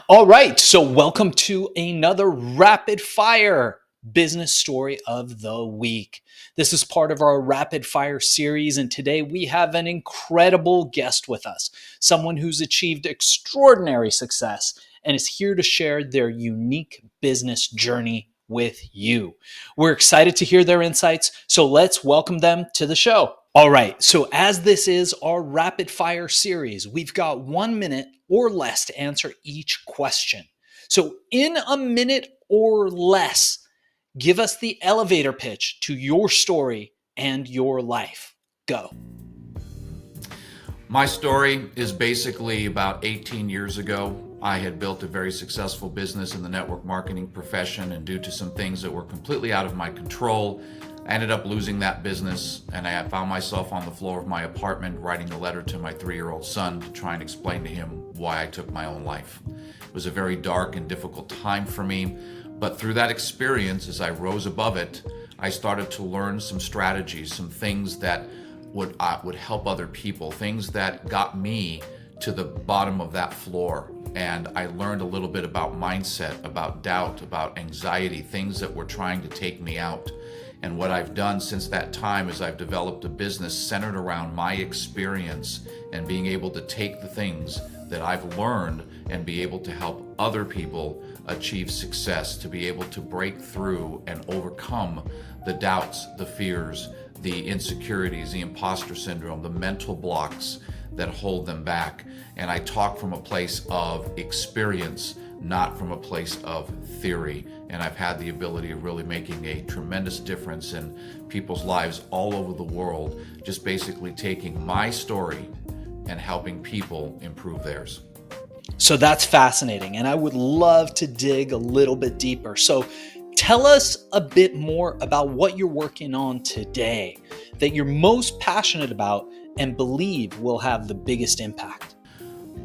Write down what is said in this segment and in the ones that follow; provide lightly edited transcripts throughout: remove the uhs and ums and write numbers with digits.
All right, so welcome to another rapid fire business story of the week. This is part of our rapid fire series, and today we have an incredible guest with us, someone who's achieved extraordinary success and is here to share their unique business journey with you. We're excited to hear their insights, so let's welcome them to the show. All right, so as this is our rapid fire series, we've got 1 minute or less to answer each question. So, in a minute or less, give us the elevator pitch to your story and your life. Go. My story is basically about 18 years ago. I had built a very successful business in the network marketing profession, and due to some things that were completely out of my control, I ended up losing that business, and I found myself on the floor of my apartment writing a letter to my 3-year-old son to try and explain to him why I took my own life. It was a very dark and difficult time for me, but through that experience, as I rose above it, I started to learn some strategies, some things that would help other people, things that got me to the bottom of that floor. And I learned a little bit about mindset, about doubt, about anxiety, things that were trying to take me out. And what I've done since that time is I've developed a business centered around my experience and being able to take the things that I've learned and be able to help other people achieve success, to be able to break through and overcome the doubts, the fears, the insecurities, the imposter syndrome, the mental blocks that hold them back. And I talk from a place of experience, not from a place of theory. And I've had the ability of really making a tremendous difference in people's lives all over the world, just basically taking my story and helping people improve theirs. So that's fascinating, and I would love to dig a little bit deeper. So tell us a bit more about what you're working on today that you're most passionate about and believe will have the biggest impact.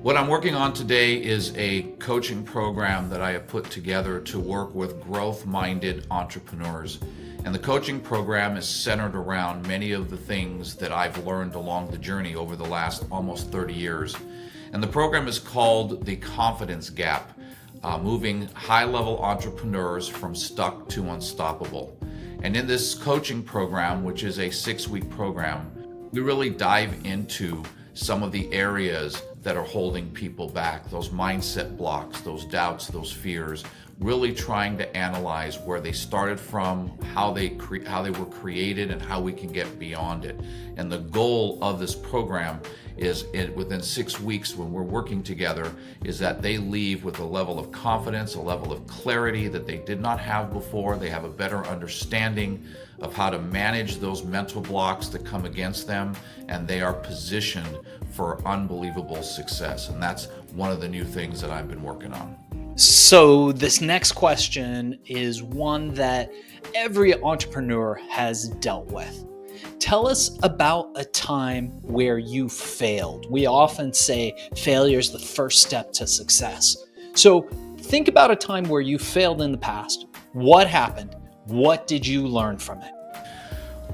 What I'm working on today is a coaching program that I have put together to work with growth-minded entrepreneurs. And the coaching program is centered around many of the things that I've learned along the journey over the last almost 30 years. And the program is called The Confidence Gap, moving high-level entrepreneurs from stuck to unstoppable. And in this coaching program, which is a 6-week program, we really dive into some of the areas that are holding people back, those mindset blocks, those doubts, those fears, really trying to analyze where they started from, how they were created, and how we can get beyond it. And the goal of this program is within 6 weeks when we're working together is that they leave with a level of confidence, a level of clarity that they did not have before. They have a better understanding of how to manage those mental blocks that come against them, and they are positioned for unbelievable success. And that's one of the new things that I've been working on. So this next question is one that every entrepreneur has dealt with. Tell us about a time where you failed. We often say failure is the first step to success. So think about a time where you failed in the past. What happened? What did you learn from it?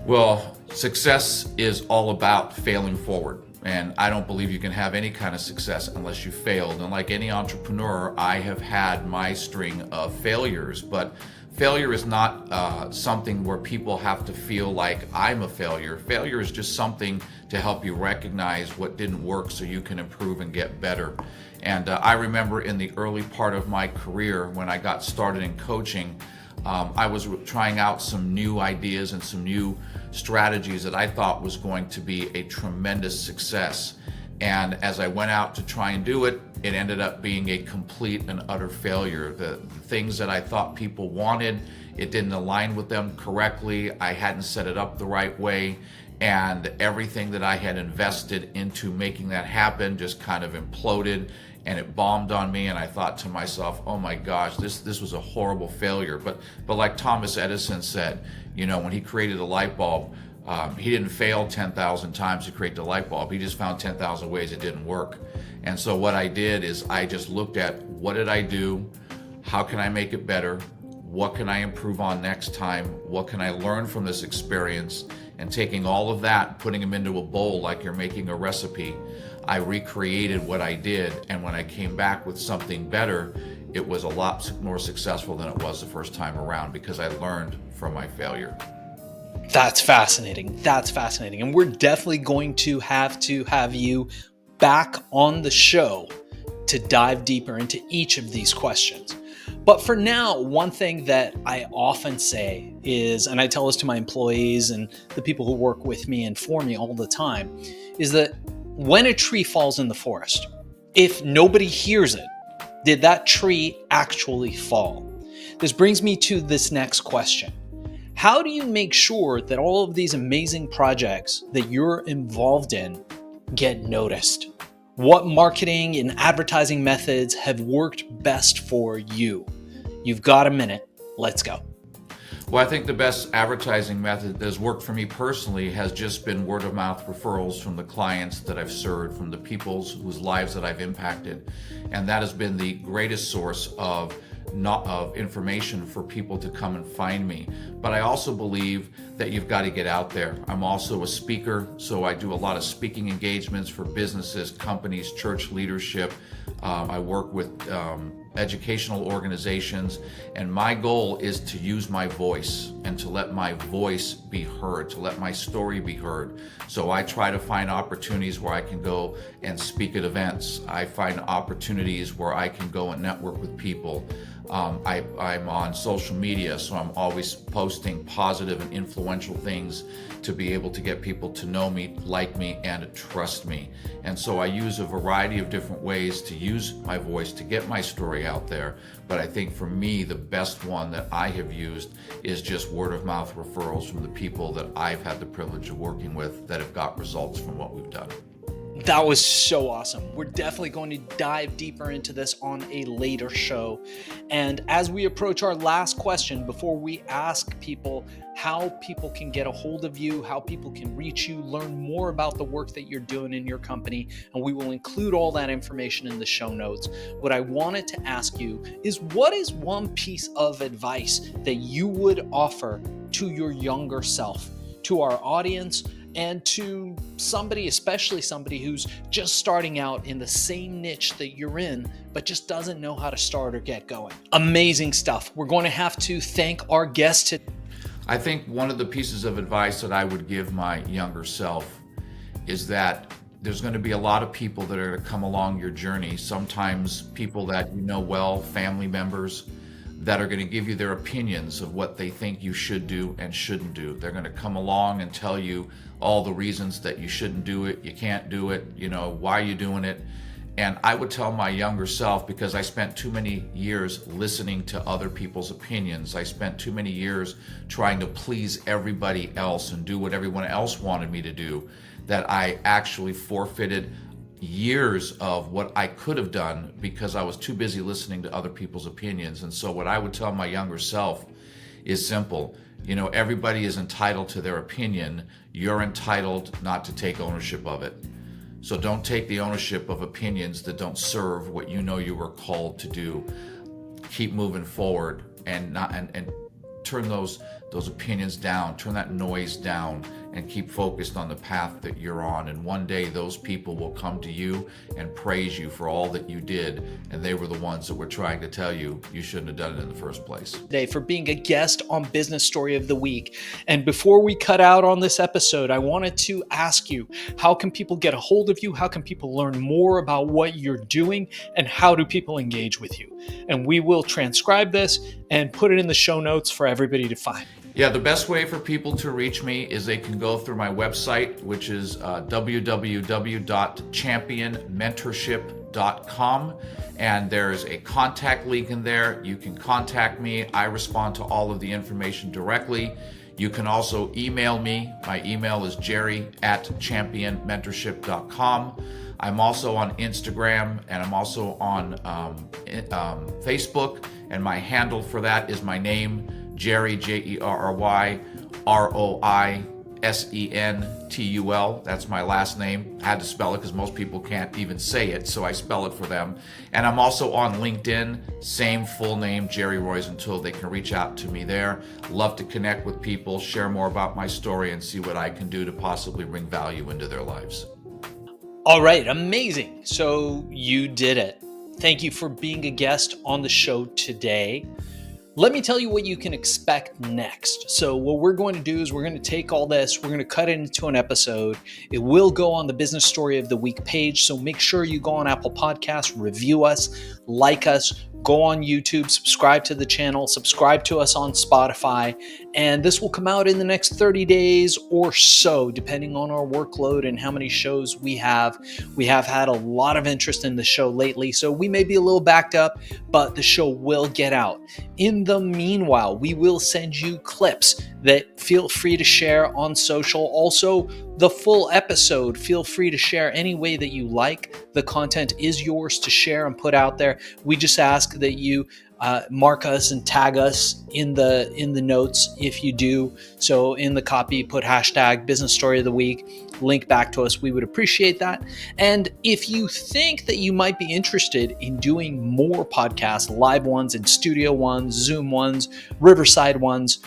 Well, success is all about failing forward. And I don't believe you can have any kind of success unless you failed. And like any entrepreneur, I have had my string of failures, but failure is not something where people have to feel like I'm a failure. Failure is just something to help you recognize what didn't work so you can improve and get better. And I remember in the early part of my career when I got started in coaching, I was trying out some new ideas and some new strategies that I thought was going to be a tremendous success. And as I went out to try and do it, it ended up being a complete and utter failure. The things that I thought people wanted, it didn't align with them correctly. I hadn't set it up the right way. And everything that I had invested into making that happen just kind of imploded, and it bombed on me. And I thought to myself, oh my gosh, this was a horrible failure. But like Thomas Edison said, you know, when he created a light bulb, he didn't fail 10,000 times to create the light bulb. He just found 10,000 ways it didn't work. And so what I did is I just looked at what did I do? How can I make it better? What can I improve on next time? What can I learn from this experience? And taking all of that, putting them into a bowl like you're making a recipe, I recreated what I did. And when I came back with something better, it was a lot more successful than it was the first time around because I learned from my failure. That's fascinating. That's fascinating. And we're definitely going to have you back on the show to dive deeper into each of these questions. But for now, one thing that I often say is, and I tell this to my employees and the people who work with me and for me all the time, is that when a tree falls in the forest, if nobody hears it, did that tree actually fall? This brings me to this next question. How do you make sure that all of these amazing projects that you're involved in get noticed? What marketing and advertising methods have worked best for you? You've got a minute. Let's go. Well, I think the best advertising method that has worked for me personally has just been word of mouth referrals from the clients that I've served, from the people whose lives that I've impacted. And that has been the greatest source of information for people to come and find me. But I also believe that you've got to get out there. I'm also a speaker, so I do a lot of speaking engagements for businesses, companies, church leadership. I work with educational organizations, and my goal is to use my voice and to let my voice be heard, to let my story be heard. So I try to find opportunities where I can go and speak at events. I find opportunities where I can go and network with people. I'm on social media, so I'm always posting positive and influential things to be able to get people to know me, like me, and to trust me. And so I use a variety of different ways to use my voice to get my story out there. But I think for me, the best one that I have used is just word of mouth referrals from the people that I've had the privilege of working with that have got results from what we've done. That was so awesome. We're definitely going to dive deeper into this on a later show. And as we approach our last question, before we ask people how people can get a hold of you, how people can reach you, learn more about the work that you're doing in your company, and we will include all that information in the show notes, what I wanted to ask you is, what is one piece of advice that you would offer to your younger self, to our audience, and to somebody, especially somebody who's just starting out in the same niche that you're in, but just doesn't know how to start or get going? Amazing stuff. We're going to have to thank our guest today. I think one of the pieces of advice that I would give my younger self is that there's going to be a lot of people that are going to come along your journey. Sometimes people that you know well, family members, that are going to give you their opinions of what they think you should do and shouldn't do. They're going to come along and tell you all the reasons that you shouldn't do it, you can't do it, why are you doing it? And I would tell my younger self, because I spent too many years listening to other people's opinions. I spent too many years trying to please everybody else and do what everyone else wanted me to do, that I actually forfeited years of what I could have done because I was too busy listening to other people's opinions. And so what I would tell my younger self is simple. Everybody is entitled to their opinion. You're entitled not to take ownership of it. So don't take the ownership of opinions that don't serve what you know you were called to do. Keep moving forward and turn those opinions down, turn that noise down, and keep focused on the path that you're on. And one day those people will come to you and praise you for all that you did, and they were the ones that were trying to tell you you shouldn't have done it in the first place. Today for being a guest on Business Story of the Week. And before we cut out on this episode, I wanted to ask you, how can people get a hold of you? How can people learn more about what you're doing? And how do people engage with you? And we will transcribe this and put it in the show notes for everybody to find. Yeah, the best way for people to reach me is they can go through my website, which is www.championmentorship.com. And there's a contact link in there. You can contact me. I respond to all of the information directly. You can also email me. My email is jerry@championmentorship.com. I'm also on Instagram, and I'm also on Facebook. And my handle for that is my name, Jerry, Jerry, Roi, Sentul. That's my last name. I had to spell it because most people can't even say it, so I spell it for them. And I'm also on LinkedIn, same full name, Jerry Roisentul. They can reach out to me there. Love to connect with people, share more about my story, and see what I can do to possibly bring value into their lives. All right, amazing. So you did it. Thank you for being a guest on the show today. Let me tell you what you can expect next. So what we're going to do is we're going to take all this, we're going to cut it into an episode. It will go on the Business Story of the Week page. So make sure you go on Apple Podcasts, review us, like us, go on YouTube, subscribe to the channel, subscribe to us on Spotify, and this will come out in the next 30 days or so, depending on our workload and how many shows we have. We have had a lot of interest in the show lately, so we may be a little backed up, but the show will get out. In the meanwhile, we will send you clips that feel free to share on social. Also, the full episode, feel free to share any way that you like. The content is yours to share and put out there. We just ask that you mark us and tag us in the notes if you do. So in the copy, put hashtag Business Story of the Week, link back to us. We would appreciate that. And if you think that you might be interested in doing more podcasts, live ones and studio ones, Zoom ones, Riverside ones,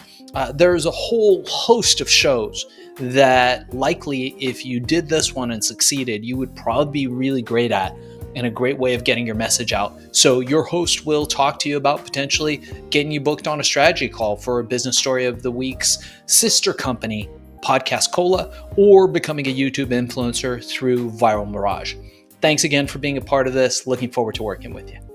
there's a whole host of shows that likely, if you did this one and succeeded, you would probably be really great at, and a great way of getting your message out. So your host will talk to you about potentially getting you booked on a strategy call for a Business Story of the Week's sister company, Podcast Cola, or becoming a YouTube influencer through Viral Mirage. Thanks again for being a part of this. Looking forward to working with you.